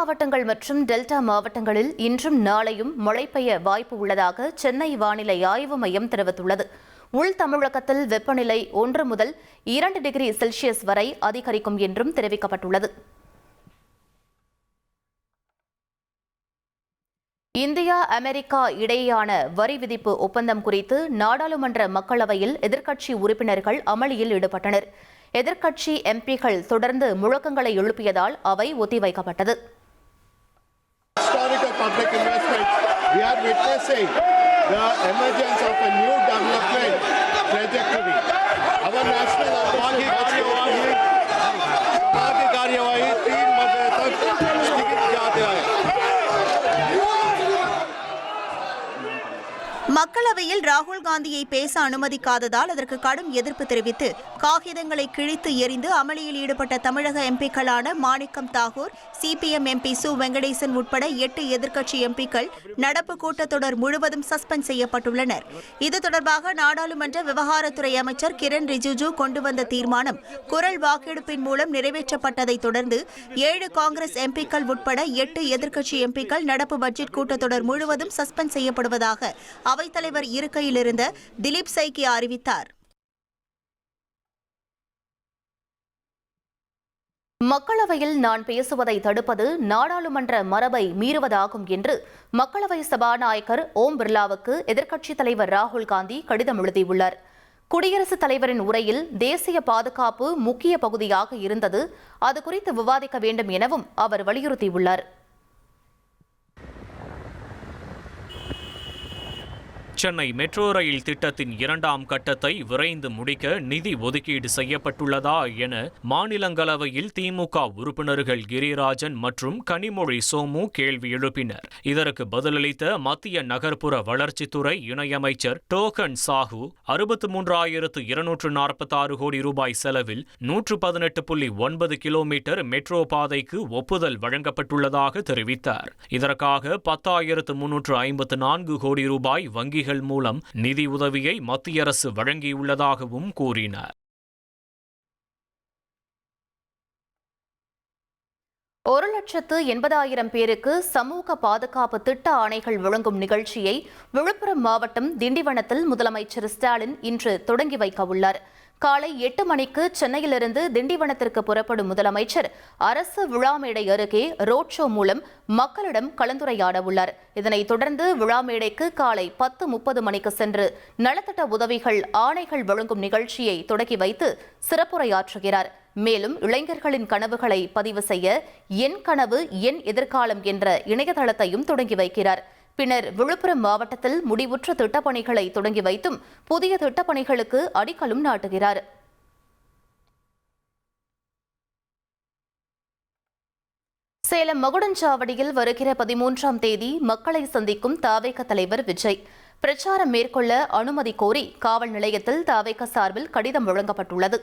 மாவட்டங்கள் மற்றும் டெல்டா மாவட்டங்களில் இன்றும் நாளையும் மழை பெய்ய வாய்ப்பு உள்ளதாக சென்னை வானிலை ஆய்வு மையம் தெரிவித்துள்ளது. உள் தமிழகத்தில் வெப்பநிலை 1 முதல் 2 டிகிரி செல்சியஸ் வரை அதிகரிக்கும் என்றும் தெரிவிக்கப்பட்டுள்ளது. இந்தியா அமெரிக்கா இடையேயான வரி விதிப்பு ஒப்பந்தம் குறித்து நாடாளுமன்ற மக்களவையில் எதிர்க்கட்சி உறுப்பினர்கள் அமளியில் ஈடுபட்டனர். எதிர்க்கட்சி எம்பிக்கள் தொடர்ந்து முழக்கங்களை எழுப்பியதால் அவை ஒத்திவைக்கப்பட்டது. மக்களவையில் ராகுல் காந்தியை பேச அனுமதிக்காததால் அதற்கு கடும் எதிர்ப்பு தெரிவித்து காகிதங்களை கிழித்து எறிந்து அமளியில் ஈடுபட்ட தமிழக எம்பிக்களான மாணிக்கம் தாகூர், சிபிஎம் எம்பி சு வெங்கடேசன் உட்பட 8 எதிர்க்கட்சி எம்பிக்கள் நடப்பு கூட்டத்தொடர் முழுவதும் சஸ்பெண்ட் செய்யப்பட்டுள்ளனர். இது தொடர்பாக நாடாளுமன்ற விவகாரத்துறை அமைச்சர் கிரண் ரிஜிஜு கொண்டு வந்த தீர்மானம் குரல் வாக்கெடுப்பின் மூலம் நிறைவேற்றப்பட்டதை தொடர்ந்து 7 காங்கிரஸ் எம்பிக்கள் உட்பட 8 எதிர்க்கட்சி எம்பிக்கள் நடப்பு பட்ஜெட் கூட்டத்தொடர் முழுவதும் சஸ்பெண்ட் செய்யப்படுவதாக அவைத்தலைவர் இருக்கையில் இருந்த திலீப் சைக்கி அறிவித்தார். மக்களவையில் நான் பேசுவதை தடுப்பது நாடாளுமன்ற மரபை மீறுவதாகும் என்று மக்களவை சபாநாயகர் ஓம் பிர்லாவுக்கு எதிர்க்கட்சித் தலைவர் ராகுல் காந்தி கடிதம் எழுதியுள்ளார். குடியரசுத் தலைவரின் உரையில் தேசிய பாதுகாப்பு முக்கிய பகுதியாக இருந்தது, அது குறித்து விவாதிக்க வேண்டும் எனவும் அவர் வலியுறுத்தியுள்ளார். சென்னை மெட்ரோ ரயில் திட்டத்தின் 2ஆம் கட்டத்தை விரைந்து முடிக்க நிதி ஒதுக்கீடு செய்யப்பட்டுள்ளதா என மாநிலங்களவையில் திமுக உறுப்பினர்கள் கிரிராஜன் மற்றும் கனிமொழி சோமு கேள்வி எழுப்பினர். இதற்கு பதிலளித்த மத்திய நகர்ப்புற வளர்ச்சித்துறை இணையமைச்சர் டோக்கன் சாஹூ 63,246 கோடி ரூபாய் செலவில் 118.9 கிலோமீட்டர் மெட்ரோ பாதைக்கு ஒப்புதல் வழங்கப்பட்டுள்ளதாக தெரிவித்தார். இதற்காக 10,354 கோடி ரூபாய் வங்கிகள் மூலம் நிதி உதவியை மத்திய அரசு வழங்கியுள்ளதாகவும் கூறினார். 1,80,000 பேருக்கு சமூக பாதுகாப்பு திட்ட ஆணைகள் வழங்கும் நிகழ்ச்சியை விழுப்புரம் மாவட்டம் திண்டிவனத்தில் முதலமைச்சர் ஸ்டாலின் இன்று தொடங்கி வைக்க உள்ளார். காலை 8 மணிக்கு சென்னையிலிருந்து திண்டிவனத்திற்கு புறப்படும் முதலமைச்சர் அரசு விழாமேடை அருகே ரோட் ஷோ மூலம் மக்களிடம் கலந்துரையாட உள்ளார். இதனைத் தொடர்ந்து விழாமேடைக்கு காலை 10:30 மணிக்கு சென்று நலத்திட்ட உதவிகள் ஆணைகள் வழங்கும் நிகழ்ச்சியை தொடங்கி வைத்து சிறப்புரையாற்றுகிறார். மேலும் இளைஞர்களின் கனவுகளை பதிவு செய்ய என் கனவு என் எதிர்காலம் என்ற இணையதளத்தையும் தொடங்கி வைக்கிறார். பின்னர் விழுப்புரம் மாவட்டத்தில் முடிவுற்ற திட்டப்பணிகளை தொடங்கி வைத்தும் புதிய திட்டப்பணிகளுக்கு அடிக்கலும் நாட்டுகிறார். சேலம் மகுடஞ்சாவடியில் வருகிற 13ஆம் தேதி மக்களை சந்திக்கும் தவேக தலைவர் விஜய் பிரச்சாரம் மேற்கொள்ள அனுமதி கோரி காவல் நிலையத்தில் தவேக சார்பில் கடிதம் வழங்கப்பட்டுள்ளது.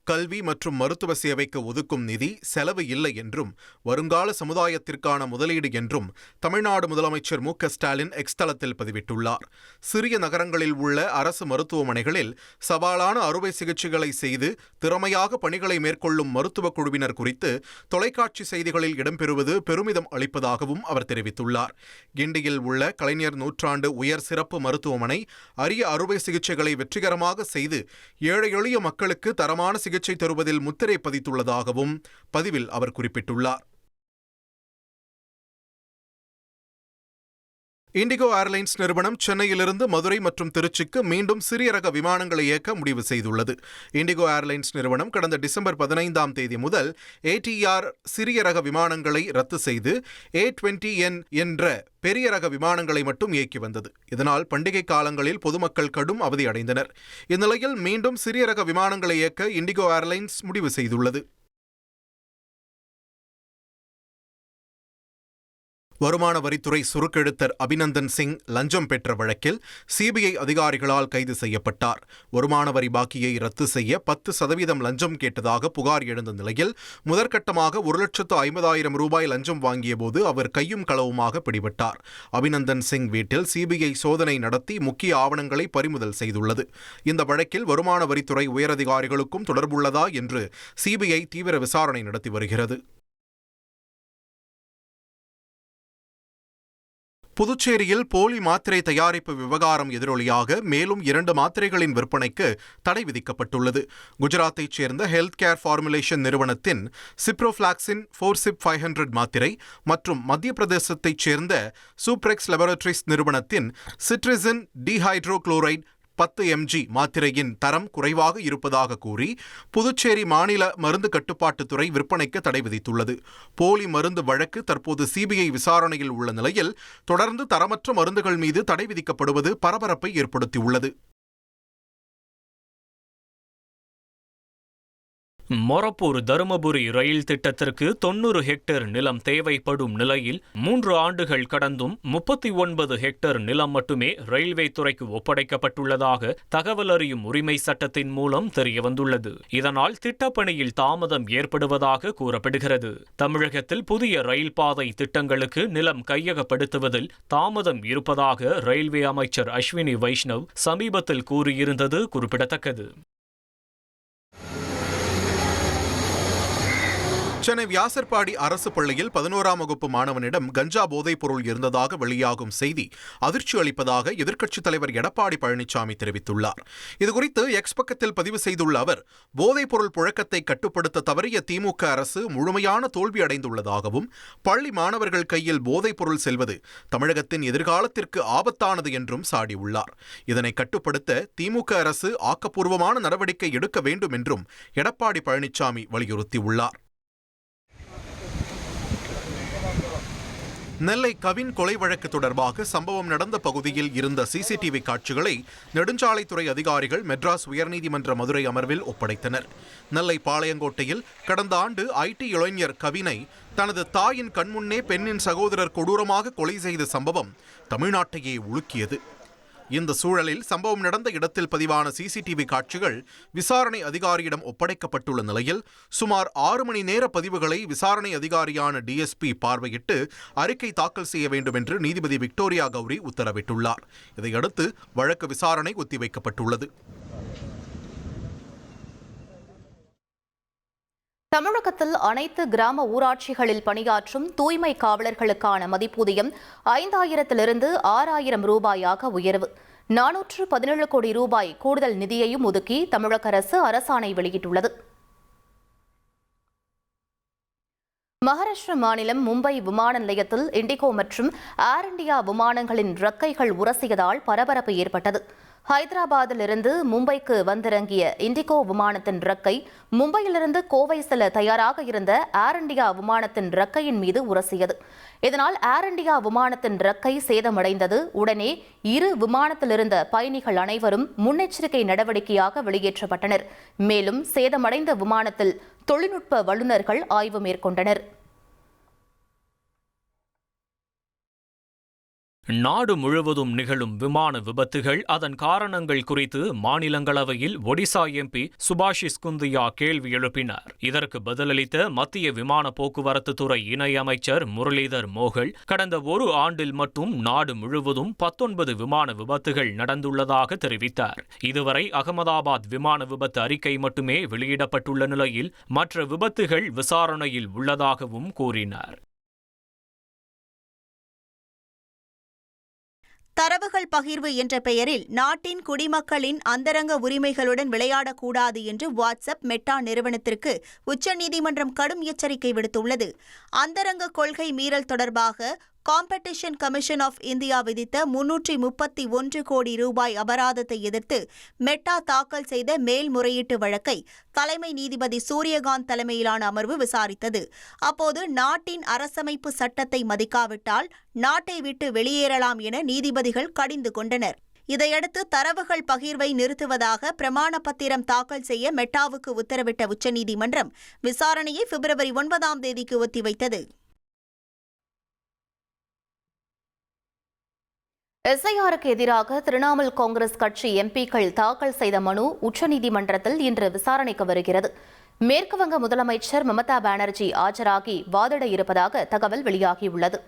கல்வி மற்றும் மருத்துவ சேவைக்கு ஒதுக்கும் நிதி செலவு இல்லை என்றும் வருங்கால சமுதாயத்திற்கான முதலீடு என்றும் தமிழ்நாடு முதலமைச்சர் மு க ஸ்டாலின் எக்ஸ் தளத்தில் பதிவிட்டுள்ளார். சிறிய நகரங்களில் உள்ள அரசு மருத்துவமனைகளில் சவாலான அறுவை சிகிச்சைகளை செய்து திறமையாக பணிகளை மேற்கொள்ளும் மருத்துவக் குழுவினர் குறித்து தொலைக்காட்சி செய்திகளில் இடம்பெறுவது பெருமிதம் அளிப்பதாகவும் அவர் தெரிவித்துள்ளார். கிண்டியில் உள்ள கலைஞர் நூற்றாண்டு உயர் சிறப்பு மருத்துவமனை அரிய அறுவை சிகிச்சைகளை வெற்றிகரமாக செய்து ஏழை எளிய மக்களுக்கு தரமான சிகிச்சை தருவதில் முத்திரை பதித்துள்ளதாகவும் பதிவில் அவர் குறிப்பிட்டுள்ளார். இண்டிகோ ஏர்லைன்ஸ் நிறுவனம் சென்னையிலிருந்து மதுரை மற்றும் திருச்சிக்கு மீண்டும் சிறிய ரக விமானங்களை இயக்க முடிவு செய்துள்ளது. இண்டிகோ ஏர்லைன்ஸ் நிறுவனம் கடந்த டிசம்பர் 15ஆம் தேதி முதல் ATR சிறிய ரக விமானங்களை ரத்து செய்து A20N என்ற பெரிய ரக விமானங்களை மட்டும் இயக்கி வந்தது. இதனால் பண்டிகை காலங்களில் பொதுமக்கள் கடும் அவதி அடைந்தனர். இந்நிலையில் மீண்டும் சிறிய ரக விமானங்களை இயக்க இண்டிகோ ஏர்லைன்ஸ் முடிவு செய்துள்ளது. வருமான வரித்துறை சுருக்கெழுத்தர் அபிநந்தன் சிங் லஞ்சம் பெற்ற வழக்கில் சிபிஐ அதிகாரிகளால் கைது செய்யப்பட்டார். வருமான வரி பாக்கியை ரத்து செய்ய 10% லஞ்சம் கேட்டதாக புகார் எழுந்த நிலையில் முதற்கட்டமாக 1,50,000 ரூபாய் லஞ்சம் வாங்கியபோது அவர் கையும் களவுமாக பிடிபட்டார். அபிநந்தன் சிங் வீட்டில் சிபிஐ சோதனை நடத்தி முக்கிய ஆவணங்களை பறிமுதல் செய்துள்ளது. இந்த வழக்கில் வருமான வரித்துறை உயரதிகாரிகளுக்கும் தொடர்புள்ளதா என்று சிபிஐ தீவிர விசாரணை நடத்தி வருகிறது. புதுச்சேரியில் போலி மாத்திரை தயாரிப்பு விவகாரம் எதிரொலியாக மேலும் 2 மாத்திரைகளின் விற்பனைக்கு தடை விதிக்கப்பட்டுள்ளது. குஜராத்தைச் சேர்ந்த ஹெல்த் கேர் ஃபார்முலேஷன் நிறுவனத்தின் சிப்ரோஃப்ளாக்சின் 4-சிப் 500 மாத்திரை மற்றும் மத்திய பிரதேசத்தைச் சேர்ந்த சூப்ரெக்ஸ் லேபரேட்டரிஸ் நிறுவனத்தின் சிட்ரிசின் டிஹைட்ரோகுளோரைடு 10 mg மாத்திரையின் தரம் குறைவாக இருப்பதாக கூறி புதுச்சேரி மாநில மருந்து கட்டுப்பாட்டுத்துறை விற்பனைக்கு தடை விதித்துள்ளது. போலி மருந்து வழக்கு தற்போது சிபிஐ விசாரணையில் உள்ள நிலையில் தொடர்ந்து தரமற்ற மருந்துகள் மீது தடை விதிக்கப்படுவது பரபரப்பை ஏற்படுத்தியுள்ளது. மொரப்பூர் தருமபுரி ரயில் திட்டத்திற்கு 90 ஹெக்டேர் நிலம் தேவைப்படும் நிலையில் 3 ஆண்டுகள் கடந்தும் 39 ஹெக்டேர் நிலம் மட்டுமே ரயில்வே துறைக்கு ஒப்படைக்கப்பட்டுள்ளதாக தகவல் அறியும் உரிமை சட்டத்தின் மூலம் தெரியவந்துள்ளது. இதனால் திட்டப்பணியில் தாமதம் ஏற்படுவதாக கூறப்படுகிறது. தமிழகத்தில் புதிய ரயில் பாதை திட்டங்களுக்கு நிலம் கையகப்படுத்துவதில் தாமதம் இருப்பதாக ரயில்வே அமைச்சர் அஸ்வினி வைஷ்ணவ் சமீபத்தில் கூறியிருந்தது குறிப்பிடத்தக்கது. சென்னை வியாசர்பாடி அரசு பள்ளியில் 11ஆம் வகுப்பு மாணவனிடம் கஞ்சா போதைப் பொருள் இருந்ததாக வெளியாகும் செய்தி அதிர்ச்சி அளிப்பதாக எதிர்க்கட்சித் தலைவர் எடப்பாடி பழனிசாமி தெரிவித்துள்ளார். இதுகுறித்து எக்ஸ் பக்கத்தில் பதிவு செய்துள்ள அவர், போதைப் பொருள் புழக்கத்தை கட்டுப்படுத்த தவறிய திமுக அரசு முழுமையான தோல்வி அடைந்துள்ளதாகவும் பள்ளி மாணவர்கள் கையில் போதைப் பொருள் செல்வது தமிழகத்தின் எதிர்காலத்திற்கு ஆபத்தானது என்றும் சாடியுள்ளார். இதனை கட்டுப்படுத்த திமுக அரசு ஆக்கப்பூர்வமான நடவடிக்கை எடுக்க வேண்டும் என்றும் எடப்பாடி பழனிசாமி வலியுறுத்தியுள்ளார். நெல்லை கவின் கொலை வழக்கு தொடர்பாக சம்பவம் நடந்த பகுதியில் இருந்த சிசிடிவி காட்சிகளை நெடுஞ்சாலைத்துறை அதிகாரிகள் மெட்ராஸ் உயர்நீதிமன்ற மதுரை அமர்வில் ஒப்படைத்தனர். நெல்லை பாளையங்கோட்டையில் கடந்த ஆண்டு ஐடி இளைஞர் கவினை தனது தாயின் கண்முன்னே பெண்ணின் சகோதரர் கொடூரமாக கொலை செய்த சம்பவம் தமிழ்நாட்டையே உலுக்கியது. இந்த சூழலில் சம்பவம் நடந்த இடத்தில் பதிவான சிசிடிவி காட்சிகள் விசாரணை அதிகாரியிடம் ஒப்படைக்கப்பட்டுள்ள நிலையில் சுமார் 6 மணி நேர பதிவுகளை விசாரணை அதிகாரியான டிஎஸ்பி பார்வையிட்டு அறிக்கை தாக்கல் செய்ய வேண்டும் என்று நீதிபதி விக்டோரியா கௌரி உத்தரவிட்டுள்ளார். இதையடுத்து வழக்கு விசாரணை ஒத்திவைக்கப்பட்டுள்ளது. தமிழகத்தில் அனைத்து கிராம ஊராட்சிகளில் பணியாற்றும் தூய்மை காவலர்களுக்கான மதிப்பூதியம் 5,000 6,000 ரூபாயாக உயர்வு. 417 கோடி ரூபாய் கூடுதல் நிதியையும் ஒதுக்கி தமிழக அரசு அரசாணை வெளியிட்டுள்ளது. மகாராஷ்டிர மாநிலம் மும்பை விமான நிலையத்தில் இண்டிகோ மற்றும் ஏர் இண்டியா விமானங்களின் இறக்கைகள் உரசியதால் பரபரப்பு ஏற்பட்டது. ஹைதராபாத்திலிருந்து மும்பைக்கு வந்திறங்கிய இண்டிகோ விமானத்தின் இறக்கை மும்பையிலிருந்து கோவை செல்ல தயாராக இருந்த ஏர் இண்டியா விமானத்தின் இறக்கையின் மீது உரசியது. இதனால் ஏர் இண்டியா விமானத்தின் இறக்கை சேதமடைந்தது. உடனே இரு விமானத்திலிருந்த பயணிகள் அனைவரும் முன்னெச்சரிக்கை நடவடிக்கையாக வெளியேற்றப்பட்டனர். மேலும் சேதமடைந்த விமானத்தில் தொழில்நுட்ப வல்லுநர்கள் ஆய்வு மேற்கொண்டனர். நாடு முழுவதும் நிகழும் விமான விபத்துகள், அதன் காரணங்கள் குறித்து மாநிலங்களவையில் ஒடிசா எம்பி சுபாஷிஸ் குந்தியா கேள்வி எழுப்பினார். இதற்கு பதிலளித்த மத்திய விமான போக்குவரத்து துறை இணை அமைச்சர் முரளிதர் மோகல், கடந்த ஒரு ஆண்டில் மட்டும் நாடு முழுவதும் 19 விமான விபத்துகள் நடந்துள்ளதாக தெரிவித்தார். இதுவரை அகமதாபாத் விமான விபத்து அறிக்கை மட்டுமே வெளியிடப்பட்டுள்ள நிலையில் மற்ற விபத்துகள் விசாரணையில் உள்ளதாகவும் கூறினார். தரவுகள் பகிர்வு என்ற பெயரில் நாட்டின் குடிமக்களின் அந்தரங்க உரிமைகளுடன் விளையாடக்கூடாது என்று வாட்ஸ்அப் மெட்டா நிறுவனத்திற்கு உச்சநீதிமன்றம் கடும் எச்சரிக்கை விடுத்துள்ளது. அந்தரங்க கொள்கை மீறல் தொடர்பாக காம்படிஷன் கமிஷன் ஆஃப் இந்தியா விதித்த 331 கோடி ரூபாய் அபராதத்தை எதிர்த்து மெட்டா தாக்கல் செய்த மேல்முறையீட்டு வழக்கை தலைமை நீதிபதி சூரியகாந்த் தலைமையிலான அமர்வு விசாரித்தது. அப்போது நாட்டின் அரசமைப்பு சட்டத்தை மதிக்காவிட்டால் நாட்டை விட்டு வெளியேறலாம் என நீதிபதிகள் கடிந்து கொண்டனர். இதையடுத்து தரவுகள் பகிர்வை நிறுத்துவதாக பிரமாண பத்திரம் தாக்கல் செய்ய மெட்டாவுக்கு உத்தரவிட்ட உச்சநீதிமன்றம் விசாரணையை பிப்ரவரி 9ஆம் தேதிக்கு ஒத்திவைத்தது. எஸ்ஐஆருக்கு எதிராக திரிணாமுல் காங்கிரஸ் கட்சி எம்பிக்கள் தாக்கல் செய்த மனு உச்சநீதிமன்றத்தில் இன்று விசாரணைக்கு வருகிறது. மேற்குவங்க முதலமைச்சர் மமதா பானர்ஜி ஆஜராகி வாதிட இருப்பதாக தகவல் வெளியாகியுள்ளது.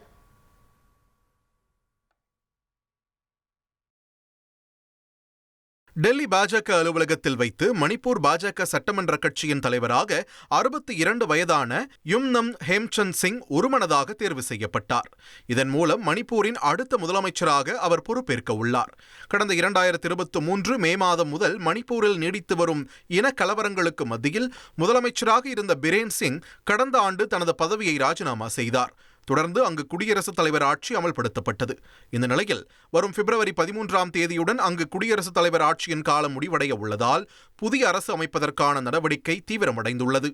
டெல்லி பாஜக அலுவலகத்தில் வைத்து மணிப்பூர் பாஜக சட்டமன்ற கட்சியின் தலைவராக 62 வயதான யும்னம் ஹேம்சந்த் சிங் ஒருமனதாக தேர்வு செய்யப்பட்டார். இதன் மூலம் மணிப்பூரின் அடுத்த முதலமைச்சராக அவர் பொறுப்பேற்க உள்ளார். கடந்த 2023 மே மாதம் முதல் மணிப்பூரில் நீடித்து வரும் இன கலவரங்களுக்கு மத்தியில் முதலமைச்சராக இருந்த பிரேன் சிங் கடந்த ஆண்டு தனது பதவியை ராஜினாமா செய்தார். தொடர்ந்து அங்கு குடியரசுத் தலைவர் ஆட்சி அமல்படுத்தப்பட்டது. இந்த நிலையில் வரும் பிப்ரவரி 13ஆம் தேதியுடன் அங்கு குடியரசுத் தலைவர் ஆட்சியின் காலம் முடிவடைய உள்ளதால் புதிய அரசு அமைப்பதற்கான நடவடிக்கை தீவிரமடைந்துள்ளது.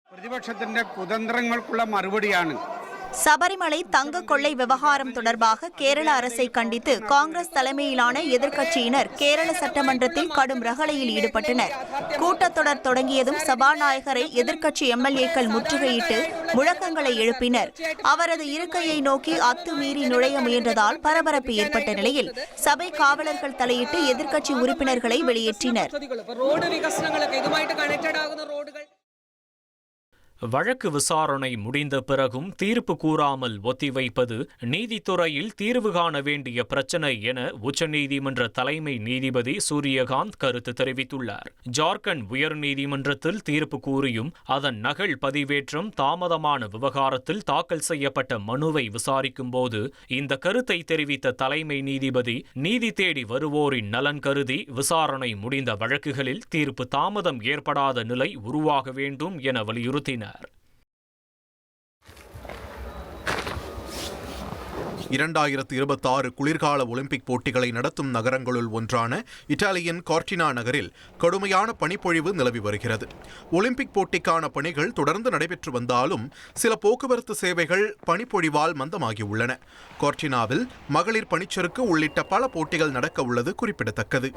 പ്രതിപക്ഷത്തിന്റെ കുതന്ത്രങ്ങൾക്കുള്ള മറുപടിയാണ് சபரிமலை தங்க கொள்ளை விவகாரம் தொடர்பாக கேரள அரசை கண்டித்து காங்கிரஸ் தலைமையிலான எதிர்க்கட்சியினர் கேரள சட்டமன்றத்தில் கடும் ரகளையில் ஈடுபட்டனர். கூட்டத்தொடர் தொடங்கியதும் சபாநாயகரை எதிர்க்கட்சி எம்எல்ஏக்கள் முற்றுகையிட்டு முழக்கங்களை எழுப்பினர். அவரது இருக்கையை நோக்கி அத்துமீறி நுழைய முயன்றதால் பரபரப்பு ஏற்பட்ட நிலையில் சபை காவலர்கள் தலையிட்டு எதிர்க்கட்சி உறுப்பினர்களை வெளியேற்றினர். வழக்கு விசாரணை முடிந்த பிறகும் தீர்ப்பு கூறாமல் ஒத்திவைப்பது நீதித்துறையில் தீர்வு காண வேண்டிய பிரச்சினை என உச்சநீதிமன்ற தலைமை நீதிபதி சூரியகாந்த் கருத்து தெரிவித்துள்ளார். ஜார்க்கண்ட் உயர்நீதிமன்றத்தில் தீர்ப்பு கூறியும் அதன் நகல் பதிவேற்றம் தாமதமான விவகாரத்தில் தாக்கல் செய்யப்பட்ட மனுவை விசாரிக்கும் போது இந்த கருத்தை தெரிவித்த தலைமை நீதிபதி நீதி தேடி வருவோரின் நலன் கருதி விசாரணை முடிந்த வழக்குகளில் தீர்ப்பு தாமதம் ஏற்படாத நிலை உருவாக வேண்டும் என வலியுறுத்தினார். 2026 குளிர்கால ஒலிம்பிக் போட்டிகளை நடத்தும் நகரங்களுள் ஒன்றான இத்தாலியின் கார்டினா நகரில் கடுமையான பனிப்பொழிவு நிலவி வருகிறது. ஒலிம்பிக் போட்டிக்கான பணிகள் தொடர்ந்து நடைபெற்று வந்தாலும் சில போக்குவரத்து சேவைகள் பனிப்பொழிவால் மந்தமாகியுள்ளன. கார்டினாவில் மகளிர் பனிச்சறுக்கு உள்ளிட்ட பல போட்டிகள் நடக்க உள்ளது குறிப்பிடத்தக்கது.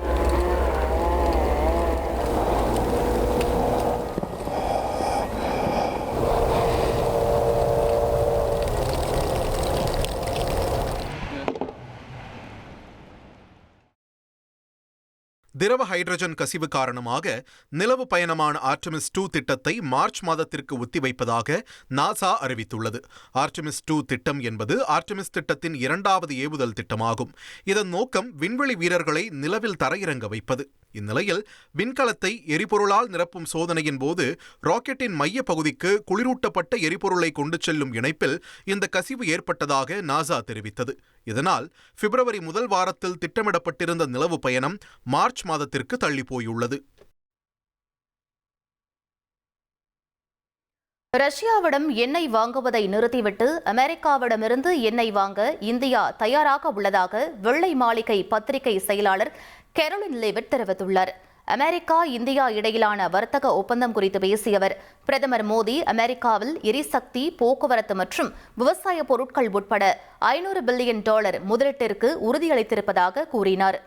திரவ ஹைட்ரஜன் கசிவு காரணமாக நிலவு பயணமான ஆர்டெமிஸ் 2 திட்டத்தை மார்ச் மாதத்திற்கு ஒத்திவைப்பதாக நாசா அறிவித்துள்ளது. ஆர்டெமிஸ் 2 திட்டம் என்பது ஆர்டெமிஸ் திட்டத்தின் 2வது ஏவுதல் திட்டமாகும். இதன் நோக்கம் விண்வெளி வீரர்களை நிலவில் தரையிறங்க வைப்பது. இந்நிலையில் விண்கலத்தை எரிபொருளால் நிரப்பும் சோதனையின் போது ராக்கெட்டின் மைய பகுதிக்கு குளிரூட்டப்பட்ட எரிபொருளை கொண்டு செல்லும் இணைப்பில் இந்த கசிவு ஏற்பட்டதாக நாசா தெரிவித்தது. இதனால் பிப்ரவரி முதல் வாரத்தில் திட்டமிடப்பட்டிருந்த நிலவு பயணம் மார்ச் மாதத்திற்கு தள்ளி போயுள்ளது. ரஷ்யாவிடம் எண்ணெய் வாங்குவதை நிறுத்திவிட்டு அமெரிக்காவிடமிருந்து எண்ணெய் வாங்க இந்தியா தயாராக உள்ளதாக வெள்ளை மாளிகை பத்திரிகை செயலாளர் கெரோலின் லெவிட் தெரிவித்துள்ளார். அமெரிக்கா இந்தியா இடையிலான வர்த்தக ஒப்பந்தம் குறித்து பேசிய அவர், பிரதமர் மோடி அமெரிக்காவில் எரிசக்தி, போக்குவரத்து மற்றும் விவசாய பொருட்கள் உட்பட $500 பில்லியன் முதலீட்டிற்கு உறுதியளித்திருப்பதாக கூறினார்.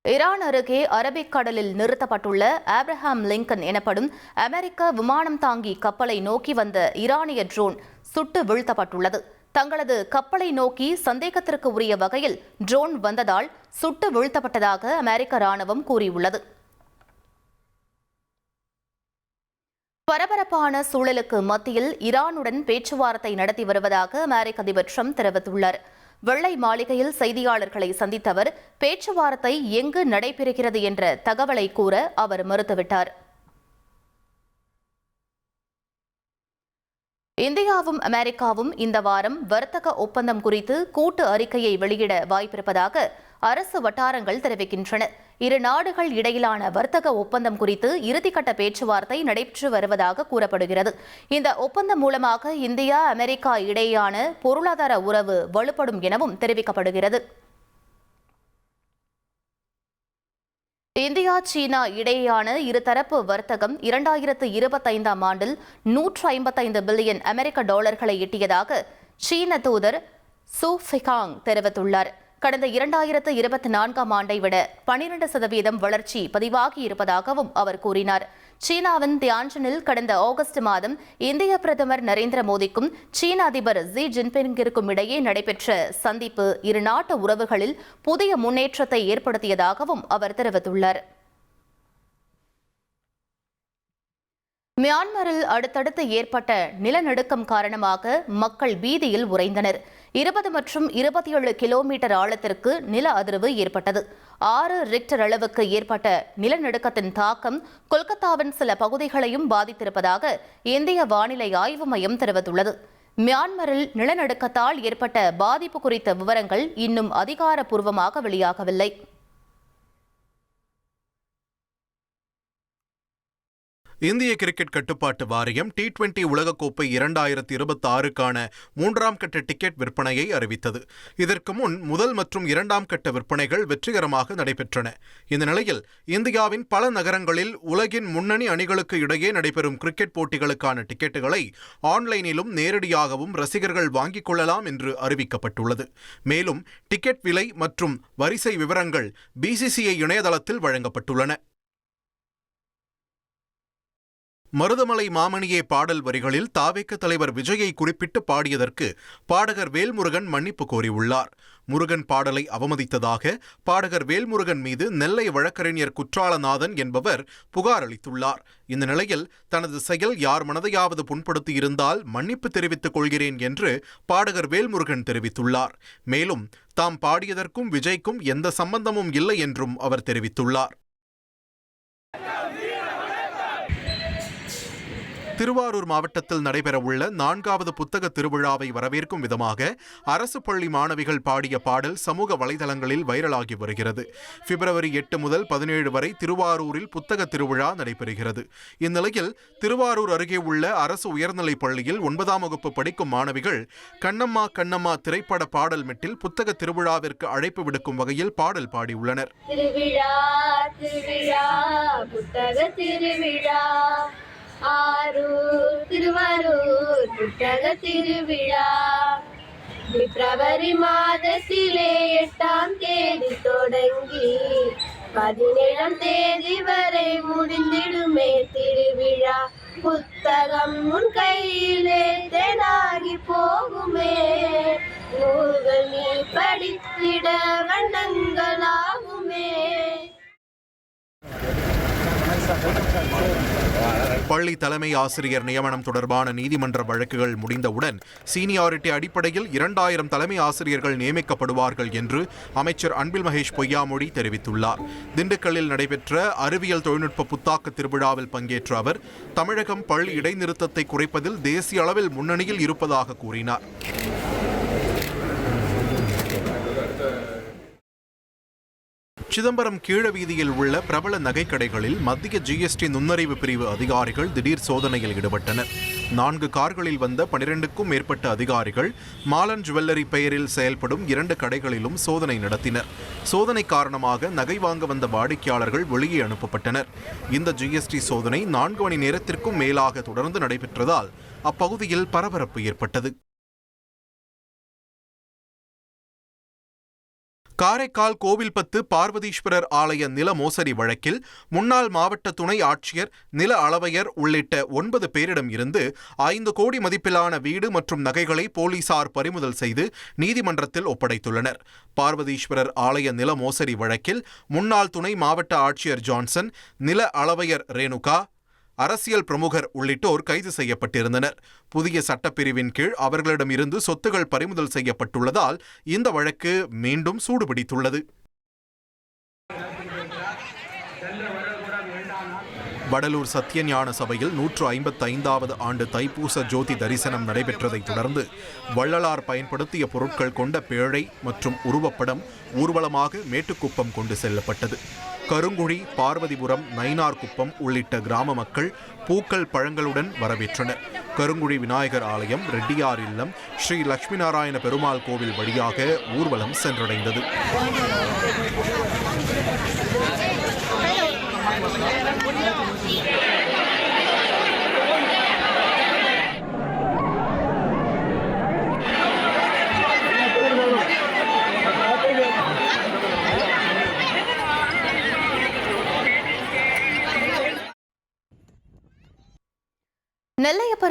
ஈரான் அருகே அரபிக்கடலில் நிறுத்தப்பட்டுள்ள ஆப்ரஹாம் லிங்கன் எனப்படும் அமெரிக்க விமானம் தாங்கி கப்பலை நோக்கி வந்த ஈரானிய ட்ரோன் சுட்டு வீழ்த்தப்பட்டுள்ளது. தங்களது கப்பலை நோக்கி சந்தேகத்திற்கு உரிய வகையில் ட்ரோன் வந்ததால் சுட்டு வீழ்த்தப்பட்டதாக அமெரிக்க ராணுவம் கூறியுள்ளது. பரபரப்பான சூழலுக்கு மத்தியில் ஈரானுடன் பேச்சுவார்த்தை நடத்தி வருவதாக அமெரிக்க அதிபர் ட்ரம்ப் தெரிவித்துள்ளார். வெள்ளை மாளிகையில் செய்தியாளர்களை சந்தித்த அவர், பேச்சுவார்த்தை எங்கு நடைபெறுகிறது என்ற தகவலை கூற அவர் மறுத்துவிட்டார். இந்தியாவும் அமெரிக்காவும் இந்த வாரம் வர்த்தக ஒப்பந்தம் குறித்து கூட்டு அறிக்கையை வெளியிட வாய்ப்பிருப்பதாக அரசு வட்டாரங்கள் தெரிவிக்கின்றன. இரு நாடுகள் இடையிலான வர்த்தக ஒப்பந்தம் குறித்து இறுதிக்கட்ட பேச்சுவார்த்தை நடைபெற்று வருவதாக கூறப்படுகிறது. இந்த ஒப்பந்தம் மூலமாக இந்தியா அமெரிக்கா இடையேயான பொருளாதார உறவு வலுப்படும் எனவும் தெரிவிக்கப்படுகிறது. இந்தியா சீனா இடையேயான இருதரப்பு வர்த்தகம் 2025ஆம் ஆண்டில் $155 பில்லியன் எட்டியதாக சீன தூதர் சு ஃபிகாங் தெரிவித்துள்ளார். கடந்த 2024ஆம் ஆண்டை விட 12% வளர்ச்சி பதிவாகி இருப்பதாகவும் அவர் கூறினார். சீனாவின் தியான்ஜனில் கடந்த ஆகஸ்ட் மாதம் இந்திய பிரதமர் நரேந்திர மோடிக்கும் சீன அதிபர் ஜி ஜின்பிங்கிற்கும் இடையே நடைபெற்ற சந்திப்பு இரு நாட்டு உறவுகளில் புதிய முன்னேற்றத்தை ஏற்படுத்தியதாகவும் அவர் தெரிவித்துள்ளார். மியான்மரில் அடுத்தடுத்து ஏற்பட்ட நிலநடுக்கம் காரணமாக மக்கள் பீதியில் உறைந்தனர். 20 மற்றும் 27 கிலோமீட்டர் ஆழத்திற்கு நில அதிர்வு ஏற்பட்டது. 6 ரிக்டர் அளவுக்கு ஏற்பட்ட நிலநடுக்கத்தின் தாக்கம் கொல்கத்தாவின் சில பகுதிகளையும் பாதித்திருப்பதாக இந்திய வானிலை ஆய்வு மையம் தெரிவித்துள்ளது. மியான்மரில் நிலநடுக்கத்தால் ஏற்பட்ட பாதிப்பு குறித்த விவரங்கள் இன்னும் அதிகாரப்பூர்வமாக வெளியாகவில்லை. இந்திய கிரிக்கெட் கட்டுப்பாட்டு வாரியம் T20 உலகக்கோப்பை 2026க்கான 3ஆம் கட்ட டிக்கெட் விற்பனையை அறிவித்தது. இதற்கு முன் முதல் மற்றும் 2ஆம் கட்ட விற்பனைகள் வெற்றிகரமாக நடைபெற்றன. இந்த நிலையில் இந்தியாவின் பல நகரங்களில் உலகின் முன்னணி அணிகளுக்கு இடையே நடைபெறும் கிரிக்கெட் போட்டிகளுக்கான டிக்கெட்டுகளை ஆன்லைனிலும் நேரடியாகவும் ரசிகர்கள் வாங்கிக் கொள்ளலாம் என்று அறிவிக்கப்பட்டுள்ளது. மேலும் டிக்கெட் விலை மற்றும் வரிசை விவரங்கள் BCCI இணையதளத்தில் வழங்கப்பட்டுள்ளன. மருதமலை மாமணியே பாடல் வரிகளில் தாவேக தலைவர் விஜயை குறிப்பிட்டு பாடியதற்கு பாடகர் வேல்முருகன் மன்னிப்பு கோரியுள்ளார். முருகன் பாடலை அவமதித்ததாக பாடகர் வேல்முருகன் மீது நெல்லை வழக்கறிஞர் குற்றாலநாதன் என்பவர் புகார் அளித்துள்ளார். இந்த நிலையில் தனது செயல் யார் மனதையாவது புண்படுத்தியிருந்தால் மன்னிப்பு தெரிவித்துக் கொள்கிறேன் என்று பாடகர் வேல்முருகன் தெரிவித்துள்ளார். மேலும் தாம் பாடியதற்கும் விஜய்க்கும் எந்த சம்பந்தமும் இல்லை என்றும் அவர் தெரிவித்துள்ளார். திருவாரூர் மாவட்டத்தில் நடைபெறவுள்ள 4வது புத்தக திருவிழாவை வரவேற்கும் விதமாக அரசு பள்ளி மாணவிகள் பாடிய பாடல் சமூக வலைதளங்களில் வைரலாகி வருகிறது. பிப்ரவரி 8 முதல் 17 வரை திருவாரூரில் புத்தக திருவிழா நடைபெறுகிறது. இந்நிலையில் திருவாரூர் அருகே உள்ள அரசு உயர்நிலைப் பள்ளியில் 9ஆம் வகுப்பு படிக்கும் மாணவிகள் கண்ணம்மா கண்ணம்மா திரைப்பட பாடல் மெட்டில் புத்தக திருவிழாவிற்கு அழைப்பு விடுக்கும் வகையில் பாடல் பாடியுள்ளனர். திருவாரூர் புத்தக திருவிழா பிப்ரவரி மாதத்திலே 8ஆம் தேதி தொடங்கி 17ஆம் தேதி வரை முடிந்திடுமே திருவிழா. புத்தகம் உன் கையிலே தேனாகி போகுமே, நூல்கள் நீ படித்திட வண்ணங்களாகுமே. பள்ளி தலைமை ஆசிரியர் நியமனம் தொடர்பான நீதிமன்ற வழக்குகள் முடிந்தவுடன் சீனியாரிட்டி அடிப்படையில் 2000 தலைமை ஆசிரியர்கள் நியமிக்கப்படுவார்கள் என்று அமைச்சர் அன்பில் மகேஷ் பொய்யாமொழி தெரிவித்துள்ளார். திண்டுக்கல்லில் நடைபெற்ற அறிவியல் தொழில்நுட்ப புத்தாக்க திருவிழாவில் பங்கேற்ற அவர் தமிழகம் பள்ளி இடைநிறுத்தத்தை குறைப்பதில் தேசிய அளவில் முன்னணியில் இருப்பதாக கூறினார். சிதம்பரம் கீழவீதியில் உள்ள பிரபல நகைக்கடைகளில் மத்திய GST நுண்ணறிவு பிரிவு அதிகாரிகள் திடீர் சோதனையில் ஈடுபட்டனர். 4 கார்களில் வந்த 12க்கும் மேற்பட்ட அதிகாரிகள் மாலன் ஜுவல்லரி பெயரில் செயல்படும் 2 கடைகளிலும் சோதனை நடத்தினர். சோதனை காரணமாக நகை வாங்க வந்த வாடிக்கையாளர்கள் வெளியே அனுப்பப்பட்டனர். இந்த GST சோதனை 4 மணி நேரத்திற்கும் மேலாக தொடர்ந்து நடைபெற்றதால் அப்பகுதியில் பரபரப்பு ஏற்பட்டது. காரைக்கால் கோவில்பத்து பார்வதீஸ்வரர் ஆலய நில மோசடி வழக்கில் முன்னாள் மாவட்ட துணை ஆட்சியர், நில அளவையர் உள்ளிட்ட 9 பேரிடம் இருந்து 5 கோடி மதிப்பிலான வீடு மற்றும் நகைகளை போலீசார் பறிமுதல் செய்து நீதிமன்றத்தில் ஒப்படைத்துள்ளனர். பார்வதீஸ்வரர் ஆலய நில மோசடி வழக்கில் முன்னாள் துணை மாவட்ட ஆட்சியர் ஜான்சன், நில அளவையர் ரேணுகா, அரசியல் பிரமுகர் உள்ளிட்டோர் கைது செய்யப்பட்டிருந்தனர். புதிய சட்டப்பிரிவின் கீழ் அவர்களிடமிருந்து சொத்துகள் பறிமுதல் செய்யப்பட்டுள்ளதால் இந்த வழக்கு மீண்டும் சூடுபிடித்துள்ளது. வடலூர் சத்தியஞான சபையில் 155வது ஆண்டு தைப்பூச ஜோதி தரிசனம் நடைபெற்றதைத் தொடர்ந்து வள்ளலார் பயன்படுத்திய பொருட்கள் கொண்ட பேழை மற்றும் உருவப்படம் ஊர்வலமாக மேட்டுக்குப்பம் கொண்டு செல்லப்பட்டது. கருங்குழி, பார்வதிபுரம், நயினார்குப்பம் உள்ளிட்ட கிராம மக்கள் பூக்கள், பழங்களுடன் வரவேற்றனர். கருங்குழி விநாயகர் ஆலயம், ரெட்டியார் இல்லம், ஸ்ரீ லட்சுமி நாராயண பெருமாள் கோவில் வழியாக ஊர்வலம் சென்றடைந்தது.